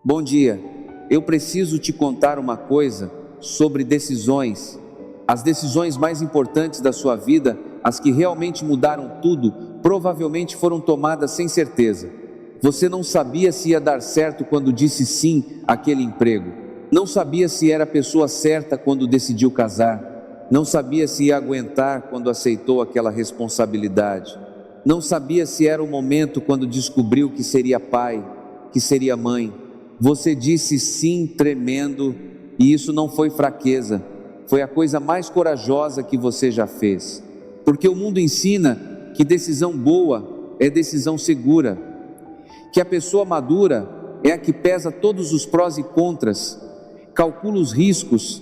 Bom dia, eu preciso te contar uma coisa sobre decisões. As decisões mais importantes da sua vida, as que realmente mudaram tudo, provavelmente foram tomadas sem certeza. Você não sabia se ia dar certo quando disse sim àquele emprego. Não sabia se era a pessoa certa quando decidiu casar. Não sabia se ia aguentar quando aceitou aquela responsabilidade. Não sabia se era o momento quando descobriu que seria pai, que seria mãe. Você disse sim tremendo, e isso não foi fraqueza, foi a coisa mais corajosa que você já fez. Porque o mundo ensina que decisão boa é decisão segura, que a pessoa madura é a que pesa todos os prós e contras, calcula os riscos,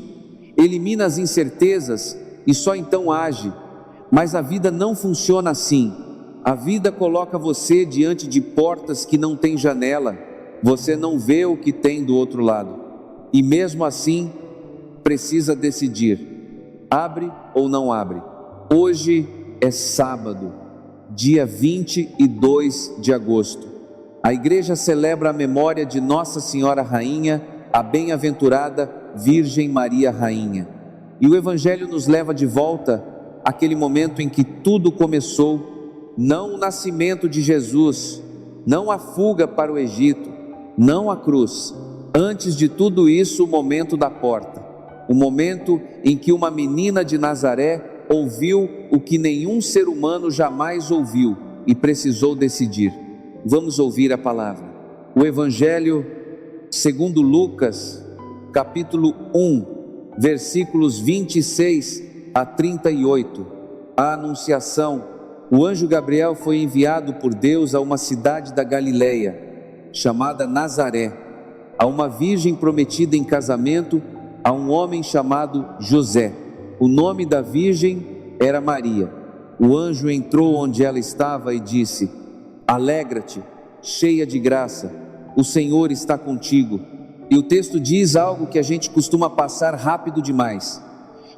elimina as incertezas e só então age. Mas a vida não funciona assim. A vida coloca você diante de portas que não têm janela. Você não vê o que tem do outro lado, e mesmo assim, precisa decidir, abre ou não abre. Hoje é sábado, dia 22 de agosto, a igreja celebra a memória de Nossa Senhora Rainha, a bem-aventurada Virgem Maria Rainha, e o Evangelho nos leva de volta àquele momento em que tudo começou, não o nascimento de Jesus, não a fuga para o Egito, não a cruz. Antes de tudo isso, o momento da porta, o momento em que uma menina de Nazaré ouviu o que nenhum ser humano jamais ouviu e precisou decidir. Vamos ouvir a palavra. O Evangelho segundo Lucas, capítulo 1, versículos 26 a 38. A anunciação. O anjo Gabriel foi enviado por Deus a uma cidade da Galileia, chamada Nazaré, a uma virgem prometida em casamento a um homem chamado José. O nome da virgem era Maria. O anjo entrou onde ela estava e disse: alegra-te, cheia de graça, o Senhor está contigo. E o texto diz algo que a gente costuma passar rápido demais.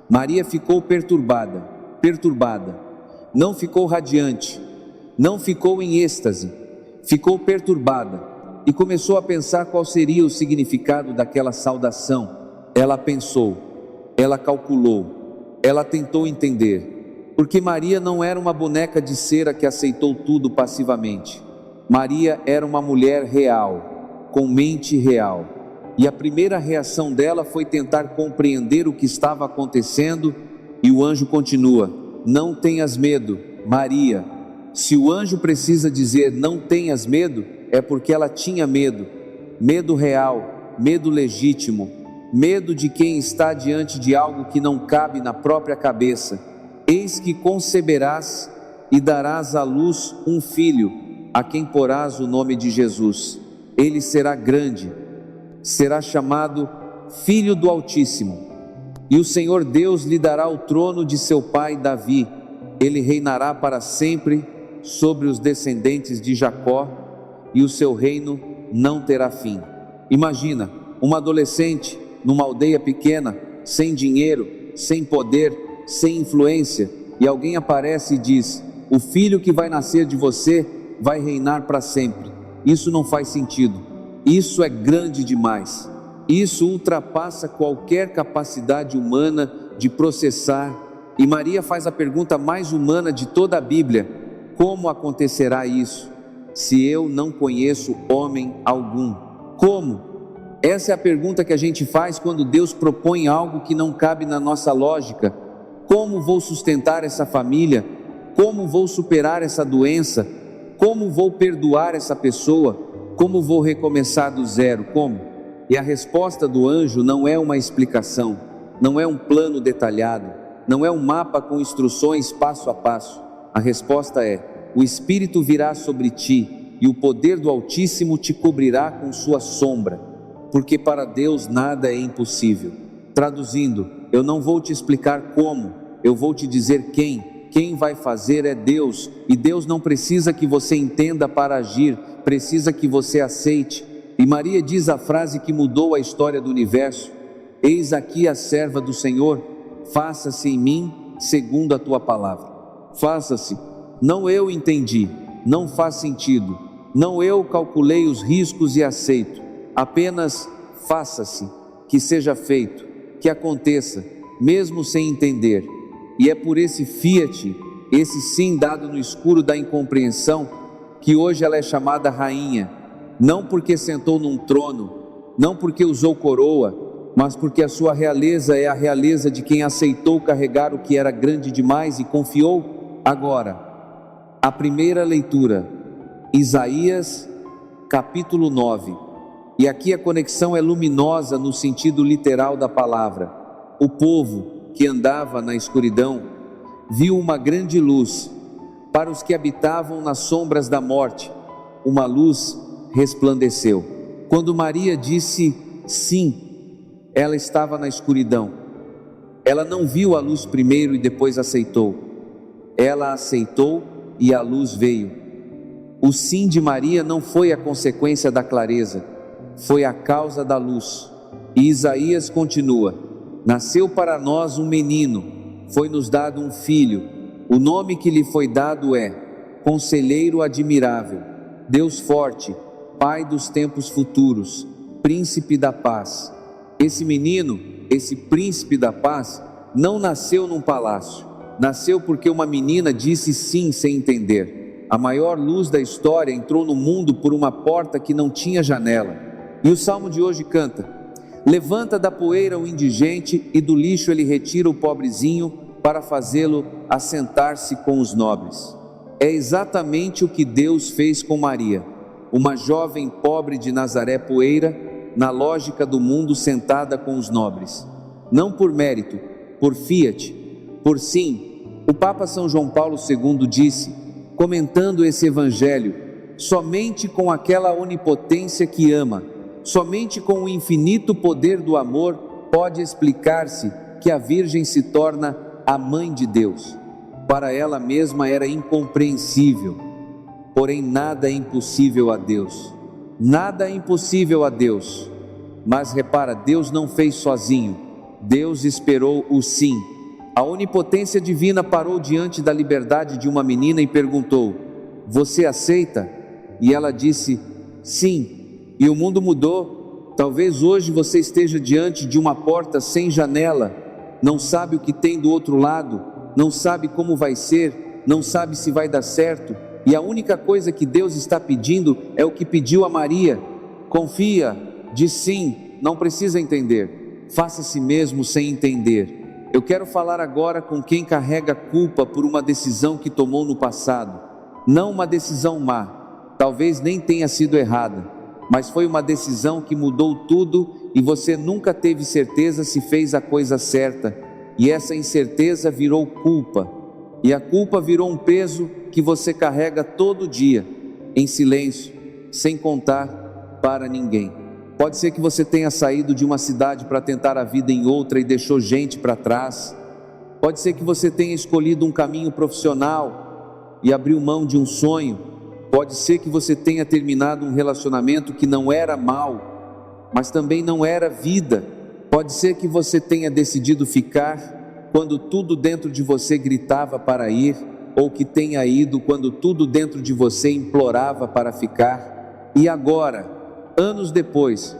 Maria ficou perturbada, não ficou radiante, não ficou em êxtase, ficou perturbada. E começou a pensar qual seria o significado daquela saudação. Ela pensou, ela calculou, ela tentou entender, porque Maria não era uma boneca de cera que aceitou tudo passivamente. Maria era uma mulher real, com mente real, e a primeira reação dela foi tentar compreender o que estava acontecendo, e o anjo continua: não tenhas medo, Maria. Se o anjo precisa dizer não tenhas medo, é porque ela tinha medo, medo real, medo legítimo, medo de quem está diante de algo que não cabe na própria cabeça. Eis que conceberás e darás à luz um filho, a quem porás o nome de Jesus. Ele será grande, será chamado Filho do Altíssimo, e o Senhor Deus lhe dará o trono de seu pai Davi. Ele reinará para sempre sobre os descendentes de Jacó, e o seu reino não terá fim. Imagina, uma adolescente numa aldeia pequena, sem dinheiro, sem poder, sem influência, e alguém aparece e diz: o filho que vai nascer de você vai reinar para sempre. Isso não faz sentido. Isso é grande demais. Isso ultrapassa qualquer capacidade humana de processar. E Maria faz a pergunta mais humana de toda a Bíblia: como acontecerá isso, se eu não conheço homem algum? Como? Essa é a pergunta que a gente faz quando Deus propõe algo que não cabe na nossa lógica. Como vou sustentar essa família? Como vou superar essa doença? Como vou perdoar essa pessoa? Como vou recomeçar do zero? Como? E a resposta do anjo não é uma explicação, não é um plano detalhado, não é um mapa com instruções passo a passo. A resposta é: o Espírito virá sobre ti, e o poder do Altíssimo te cobrirá com sua sombra, porque para Deus nada é impossível. Traduzindo, eu não vou te explicar como, eu vou te dizer quem vai fazer é Deus, e Deus não precisa que você entenda para agir, precisa que você aceite. E Maria diz a frase que mudou a história do universo: eis aqui a serva do Senhor, faça-se em mim segundo a tua palavra. Faça-se. Não eu entendi, não faz sentido, não eu calculei os riscos e aceito. apenas faça-se, que seja feito, que aconteça, mesmo sem entender. E é por esse fiat, esse sim dado no escuro da incompreensão, que hoje ela é chamada rainha, não porque sentou num trono, não porque usou coroa, mas porque a sua realeza é a realeza de quem aceitou carregar o que era grande demais e confiou. Agora, a primeira leitura, Isaías capítulo 9, e aqui a conexão é luminosa no sentido literal da palavra. O povo que andava na escuridão viu uma grande luz. Para os que habitavam nas sombras da morte, uma luz resplandeceu. Quando Maria disse sim, ela estava na escuridão. Ela não viu a luz primeiro e depois aceitou. Ela aceitou e a luz veio. O sim de Maria não foi a consequência da clareza, foi a causa da luz. E Isaías continua: nasceu para nós um menino, foi-nos dado um filho. O nome que lhe foi dado é Conselheiro Admirável, Deus Forte, Pai dos tempos futuros, Príncipe da Paz. Esse menino, esse Príncipe da Paz, não nasceu num palácio. Nasceu porque uma menina disse sim sem entender. A maior luz da história entrou no mundo por uma porta que não tinha janela. E o salmo de hoje canta: levanta da poeira o indigente e do lixo ele retira o pobrezinho para fazê-lo assentar-se com os nobres. É exatamente o que Deus fez com Maria, uma jovem pobre de Nazaré poeira, na lógica do mundo sentada com os nobres. Não por mérito, por fiat, por sim. O Papa São João Paulo II disse, comentando esse evangelho: somente com aquela onipotência que ama, somente com o infinito poder do amor, pode explicar-se que a Virgem se torna a mãe de Deus. Para ela mesma era incompreensível, porém nada é impossível a Deus. Nada é impossível a Deus. Mas repara, Deus não fez sozinho, Deus esperou o sim. A onipotência divina parou diante da liberdade de uma menina e perguntou: você aceita? E ela disse sim, e o mundo mudou. Talvez hoje você esteja diante de uma porta sem janela, não sabe o que tem do outro lado, não sabe como vai ser, não sabe se vai dar certo, e a única coisa que Deus está pedindo é o que pediu a Maria: confia, diz sim, não precisa entender, faça-se mesmo sem entender. Eu quero falar agora com quem carrega culpa por uma decisão que tomou no passado. Não uma decisão má, talvez nem tenha sido errada, mas foi uma decisão que mudou tudo e você nunca teve certeza se fez a coisa certa, e essa incerteza virou culpa, e a culpa virou um peso que você carrega todo dia, em silêncio, sem contar para ninguém. Pode ser que você tenha saído de uma cidade para tentar a vida em outra e deixou gente para trás. Pode ser que você tenha escolhido um caminho profissional e abriu mão de um sonho. Pode ser que você tenha terminado um relacionamento que não era mal, mas também não era vida. Pode ser que você tenha decidido ficar quando tudo dentro de você gritava para ir, ou que tenha ido quando tudo dentro de você implorava para ficar. E agora, anos depois,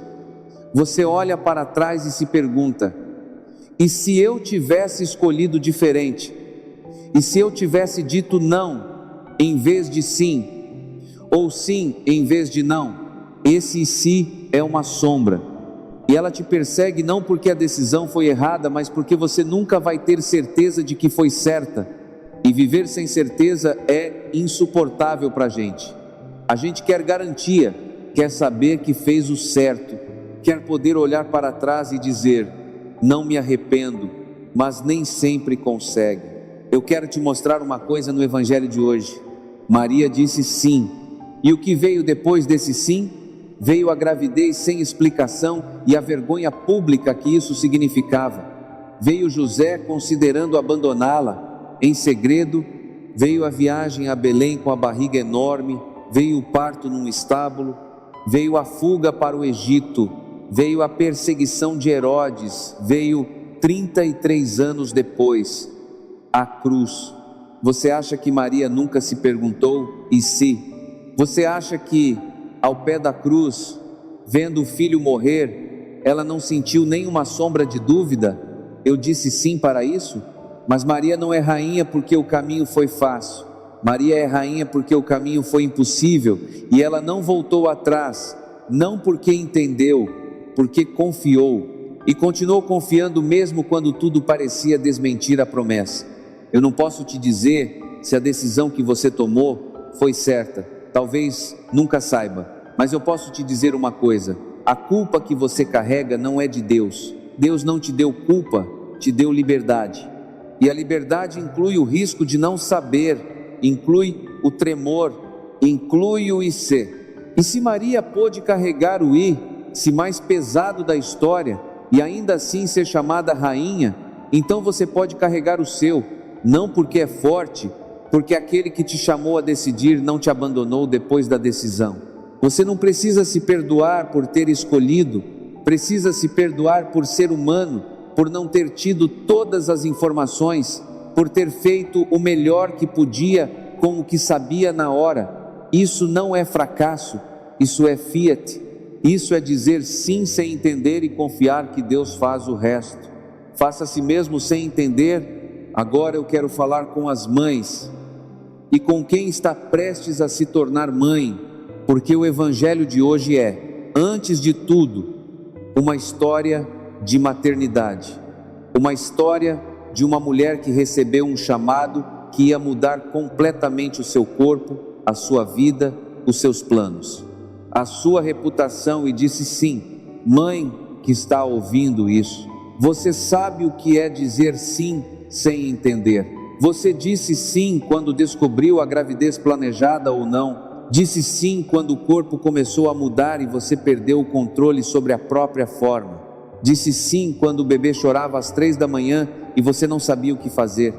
você olha para trás e se pergunta: e se eu tivesse escolhido diferente? E se eu tivesse dito não em vez de sim? Ou sim em vez de não? Esse si é uma sombra, e ela te persegue não porque a decisão foi errada, mas porque você nunca vai ter certeza de que foi certa. E viver sem certeza é insuportável para a gente. A gente quer garantia, quer saber que fez o certo, quer poder olhar para trás e dizer: não me arrependo, mas nem sempre consegue. Eu quero te mostrar uma coisa no evangelho de hoje. Maria disse sim, e o que veio depois desse sim? Veio a gravidez sem explicação e a vergonha pública que isso significava. Veio José considerando abandoná-la em segredo, veio a viagem a Belém com a barriga enorme, veio o parto num estábulo, veio a fuga para o Egito, veio a perseguição de Herodes, veio 33 anos depois, a cruz. Você acha que Maria nunca se perguntou, e se? Você acha que ao pé da cruz Vendo o filho morrer, ela não sentiu nenhuma sombra de dúvida? Eu disse sim para isso? Mas Maria não é rainha porque o caminho foi fácil. Maria é rainha porque o caminho foi impossível, e ela não voltou atrás, não porque entendeu, porque confiou, e continuou confiando mesmo quando tudo parecia desmentir a promessa. Eu não posso te dizer se a decisão que você tomou foi certa, talvez nunca saiba, mas eu posso te dizer uma coisa: a culpa que você carrega não é de Deus. Deus não te deu culpa, te deu liberdade. E a liberdade inclui o risco de não saber, inclui o tremor, inclui o ser. E se Maria pôde carregar o se mais pesado da história, e ainda assim ser chamada rainha, então você pode carregar o seu, não porque é forte, porque aquele que te chamou a decidir não te abandonou depois da decisão. Você não precisa se perdoar por ter escolhido, precisa se perdoar por ser humano, por não ter tido todas as informações, por ter feito o melhor que podia com o que sabia na hora. Isso não é fracasso, isso é fiat. Isso é dizer sim sem entender e confiar que Deus faz o resto. Faça a si mesmo sem entender. Agora eu quero falar com as mães e com quem está prestes a se tornar mãe, porque o evangelho de hoje é, antes de tudo, uma história de maternidade, uma história de uma mulher que recebeu um chamado que ia mudar completamente o seu corpo, a sua vida, os seus planos, a sua reputação, e disse sim. Mãe que está ouvindo isso, você sabe o que é dizer sim sem entender. Você disse sim quando descobriu a gravidez planejada ou não. Disse sim quando o corpo começou a mudar e você perdeu o controle sobre a própria forma. Disse sim quando o bebê chorava às 3 da manhã e você não sabia o que fazer.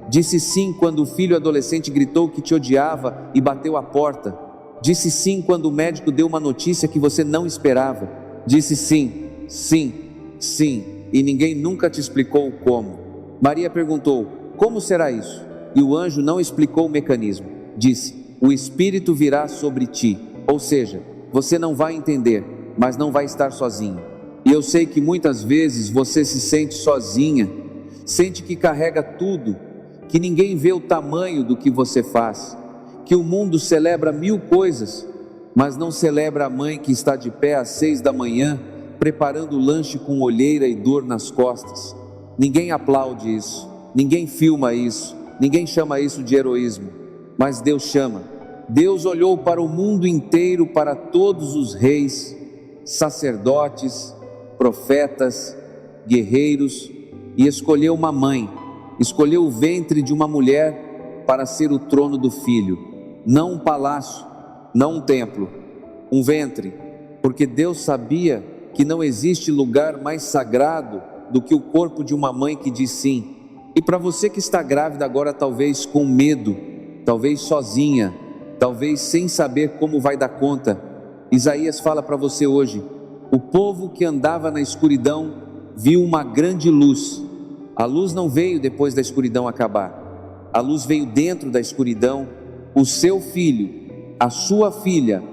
Disse sim quando o filho adolescente gritou que te odiava e bateu a porta. Disse sim quando o médico deu uma notícia que você não esperava. Disse sim, sim, sim, e ninguém nunca te explicou como. Maria perguntou: como será isso? E o anjo não explicou o mecanismo. Disse: o Espírito virá sobre ti. Ou seja, você não vai entender, mas não vai estar sozinho. E eu sei que muitas vezes você se sente sozinha, sente que carrega tudo, que ninguém vê o tamanho do que você faz, que o mundo celebra 1000 coisas, mas não celebra a mãe que está de pé às 6 da manhã, preparando o lanche com olheira e dor nas costas. Ninguém aplaude isso, ninguém filma isso, ninguém chama isso de heroísmo, mas Deus chama. Deus olhou para o mundo inteiro, para todos os reis, sacerdotes, profetas, guerreiros, e escolheu uma mãe, escolheu o ventre de uma mulher para ser o trono do filho. Não um palácio, não um templo, um ventre, porque Deus sabia que não existe lugar mais sagrado do que o corpo de uma mãe que diz sim. E para você que está grávida agora, talvez com medo, talvez sozinha, talvez sem saber como vai dar conta, Isaías fala para você hoje: o povo que andava na escuridão viu uma grande luz. A luz não veio depois da escuridão acabar, a luz veio dentro da escuridão. O seu filho, a sua filha,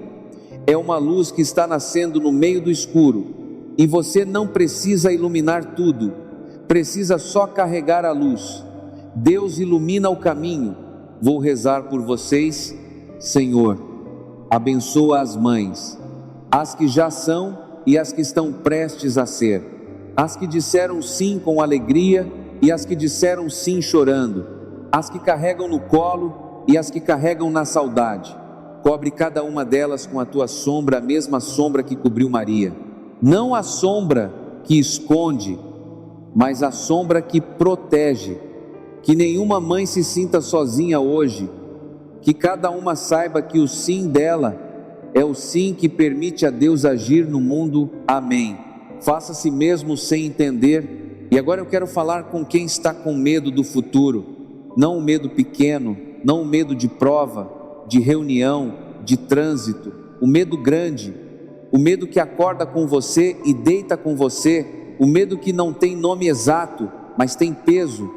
é uma luz que está nascendo no meio do escuro, e você não precisa iluminar tudo, precisa só carregar a luz. Deus ilumina o caminho. Vou rezar por vocês. Senhor, abençoa as mães, as que já são e as que estão prestes a ser, as que disseram sim com alegria e as que disseram sim chorando, as que carregam no colo e as que carregam na saudade. Cobre cada uma delas com a tua sombra, a mesma sombra que cobriu Maria. Não a sombra que esconde, mas a sombra que protege. Que nenhuma mãe se sinta sozinha hoje. Que cada uma saiba que o sim dela é o sim que permite a Deus agir no mundo. Amém. Faça a si mesmo sem entender. E agora eu quero falar com quem está com medo do futuro. Não o medo pequeno, não o medo de prova, de reunião, de trânsito. O medo grande, o medo que acorda com você e deita com você. O medo que não tem nome exato, mas tem peso.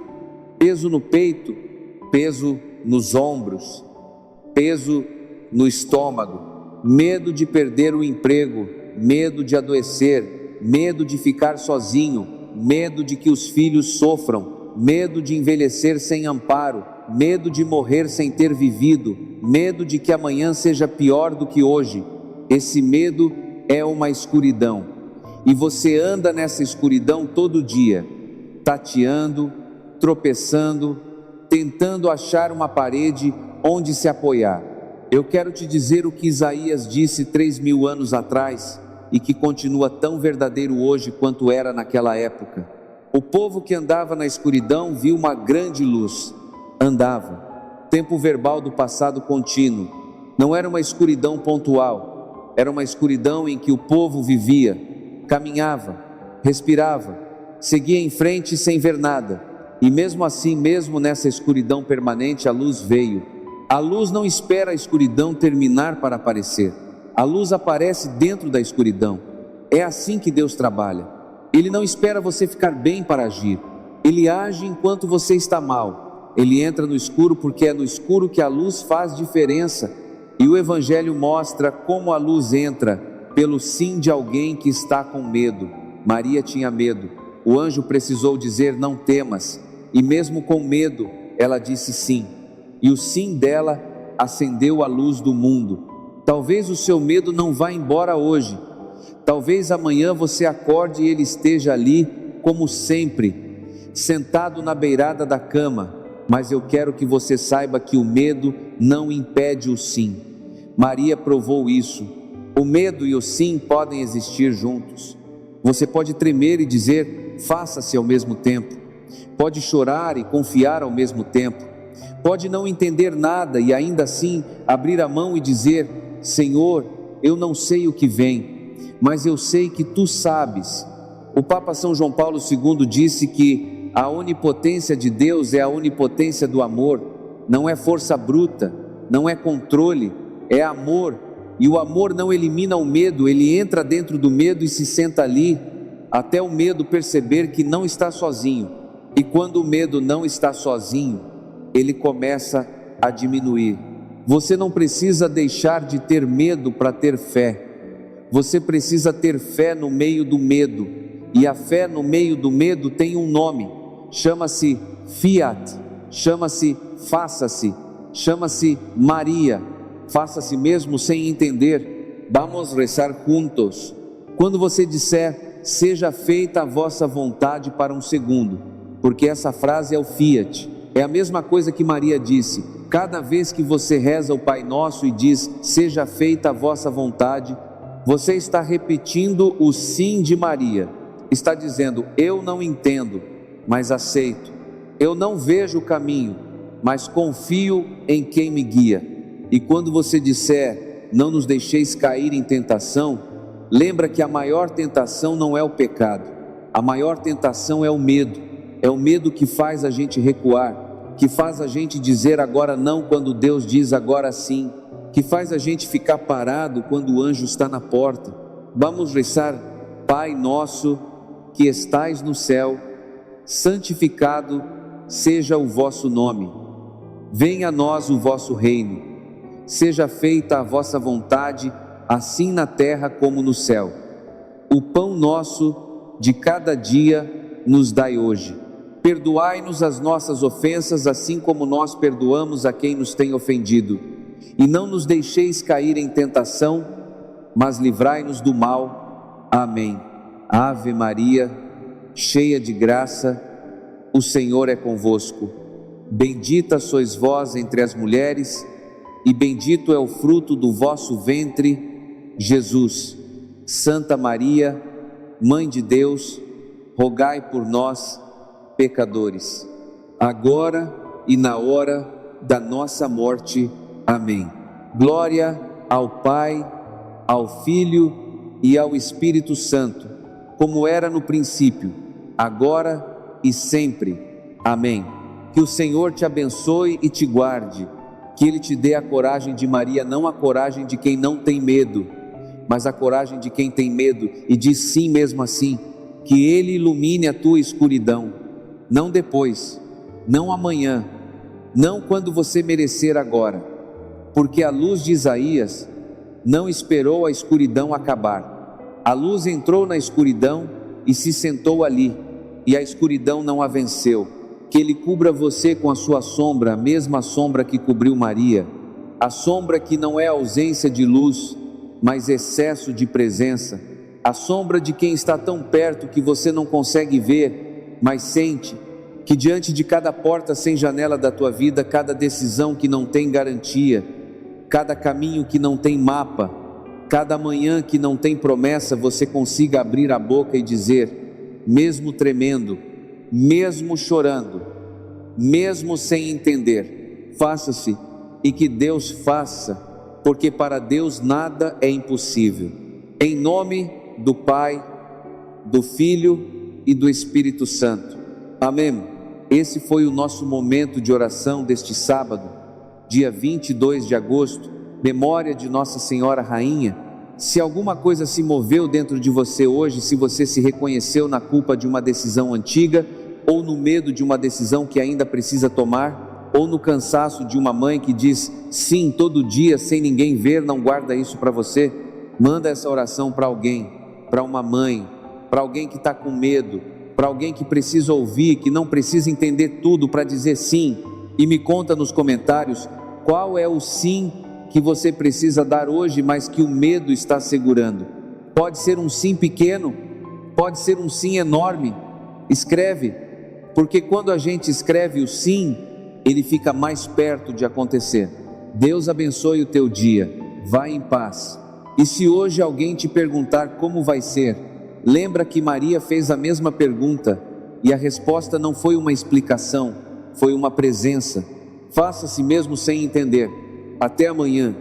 Peso no peito, peso nos ombros, peso no estômago. Medo de perder o emprego, medo de adoecer, medo de ficar sozinho, medo de que os filhos sofram, medo de envelhecer sem amparo, medo de morrer sem ter vivido, medo de que amanhã seja pior do que hoje. Esse medo é uma escuridão, e você anda nessa escuridão todo dia, tateando, tropeçando, tentando achar uma parede onde se apoiar. Eu quero te dizer o que Isaías disse 3.000 anos atrás e que continua tão verdadeiro hoje quanto era naquela época. O povo que andava na escuridão viu uma grande luz. Andava. Tempo verbal do passado contínuo. Não era uma escuridão pontual. Era uma escuridão em que o povo vivia, caminhava, respirava, seguia em frente sem ver nada. E mesmo assim, mesmo nessa escuridão permanente, a luz veio. A luz não espera a escuridão terminar para aparecer. A luz aparece dentro da escuridão. É assim que Deus trabalha. Ele não espera você ficar bem para agir. Ele age enquanto você está mal. Ele entra no escuro porque é no escuro que a luz faz diferença. E o Evangelho mostra como a luz entra pelo sim de alguém que está com medo. Maria tinha medo. O anjo precisou dizer: não temas. E mesmo com medo, ela disse sim. E o sim dela acendeu a luz do mundo. Talvez o seu medo não vá embora hoje. Talvez amanhã você acorde e ele esteja ali, como sempre, sentado na beirada da cama. Mas eu quero que você saiba que o medo não impede o sim. Maria provou isso. O medo e o sim podem existir juntos. Você pode tremer e dizer: faça-se ao mesmo tempo. Pode chorar e confiar ao mesmo tempo. Pode não entender nada e ainda assim abrir a mão e dizer: Senhor, eu não sei o que vem, mas eu sei que Tu sabes. O Papa São João Paulo II disse que a onipotência de Deus é a onipotência do amor. Não é força bruta, não é controle, é amor. E o amor não elimina o medo, ele entra dentro do medo e se senta ali, até o medo perceber que não está sozinho. E quando o medo não está sozinho, ele começa a diminuir. Você não precisa deixar de ter medo para ter fé. Você precisa ter fé no meio do medo. E a fé no meio do medo tem um nome. Chama-se Fiat, chama-se Faça-se, chama-se Maria. Faça-se mesmo sem entender. Vamos rezar juntos. Quando você disser: seja feita a vossa vontade para um segundo, porque essa frase é o Fiat. É a mesma coisa que Maria disse. Cada vez que você reza o Pai Nosso e diz: seja feita a vossa vontade, você está repetindo o sim de Maria. Está dizendo: eu não entendo, mas aceito. Eu não vejo o caminho, mas confio em quem me guia. E quando você disser: não nos deixeis cair em tentação, lembra que a maior tentação não é o pecado. A maior tentação é o medo. É o medo que faz a gente recuar, que faz a gente dizer agora não quando Deus diz agora sim, que faz a gente ficar parado quando o anjo está na porta. Vamos rezar: Pai nosso que estais no céu, santificado seja o vosso nome. Venha a nós o vosso reino. Seja feita a vossa vontade, assim na terra como no céu. O pão nosso de cada dia nos dai hoje. Perdoai-nos as nossas ofensas, assim como nós perdoamos a quem nos tem ofendido. E não nos deixeis cair em tentação, mas livrai-nos do mal. Amém. Ave Maria, cheia de graça, o Senhor é convosco. Bendita sois vós entre as mulheres, e bendito é o fruto do vosso ventre, Jesus. Santa Maria, Mãe de Deus, rogai por nós, pecadores, agora e na hora da nossa morte. Amém. Glória ao Pai, ao Filho e ao Espírito Santo, como era no princípio, agora e sempre. Amém. Que o Senhor te abençoe e te guarde, que Ele te dê a coragem de Maria, não a coragem de quem não tem medo, mas a coragem de quem tem medo e diz sim mesmo assim. Que Ele ilumine a tua escuridão. Não depois, não amanhã, não quando você merecer agora, porque a luz de Isaías não esperou a escuridão acabar. A luz entrou na escuridão e se sentou ali, e a escuridão não a venceu. Que Ele cubra você com a sua sombra, a mesma sombra que cobriu Maria, a sombra que não é ausência de luz, mas excesso de presença, a sombra de quem está tão perto que você não consegue ver, mas sente que diante de cada porta sem janela da tua vida, cada decisão que não tem garantia, cada caminho que não tem mapa, cada manhã que não tem promessa, você consiga abrir a boca e dizer, mesmo tremendo, mesmo chorando, mesmo sem entender, faça-se, e que Deus faça, porque para Deus nada é impossível. Em nome do Pai, do Filho e do Espírito Santo. Amém. Esse foi o nosso momento de oração deste sábado, dia 22 de agosto, memória de Nossa Senhora Rainha. Se alguma coisa se moveu dentro de você hoje, se você se reconheceu na culpa de uma decisão antiga, ou no medo de uma decisão que ainda precisa tomar, ou no cansaço de uma mãe que diz sim todo dia sem ninguém ver, não guarda isso para você, manda essa oração para alguém, para uma mãe, para alguém que está com medo, para alguém que precisa ouvir, que não precisa entender tudo para dizer sim, e me conta nos comentários qual é o sim que você precisa dar hoje, mas que o medo está segurando. Pode ser um sim pequeno, pode ser um sim enorme. Escreve, porque quando a gente escreve o sim, ele fica mais perto de acontecer. Deus abençoe o teu dia, vai em paz. E se hoje alguém te perguntar como vai ser, lembra que Maria fez a mesma pergunta, e a resposta não foi uma explicação, foi uma presença. Faça-se mesmo sem entender. Até amanhã.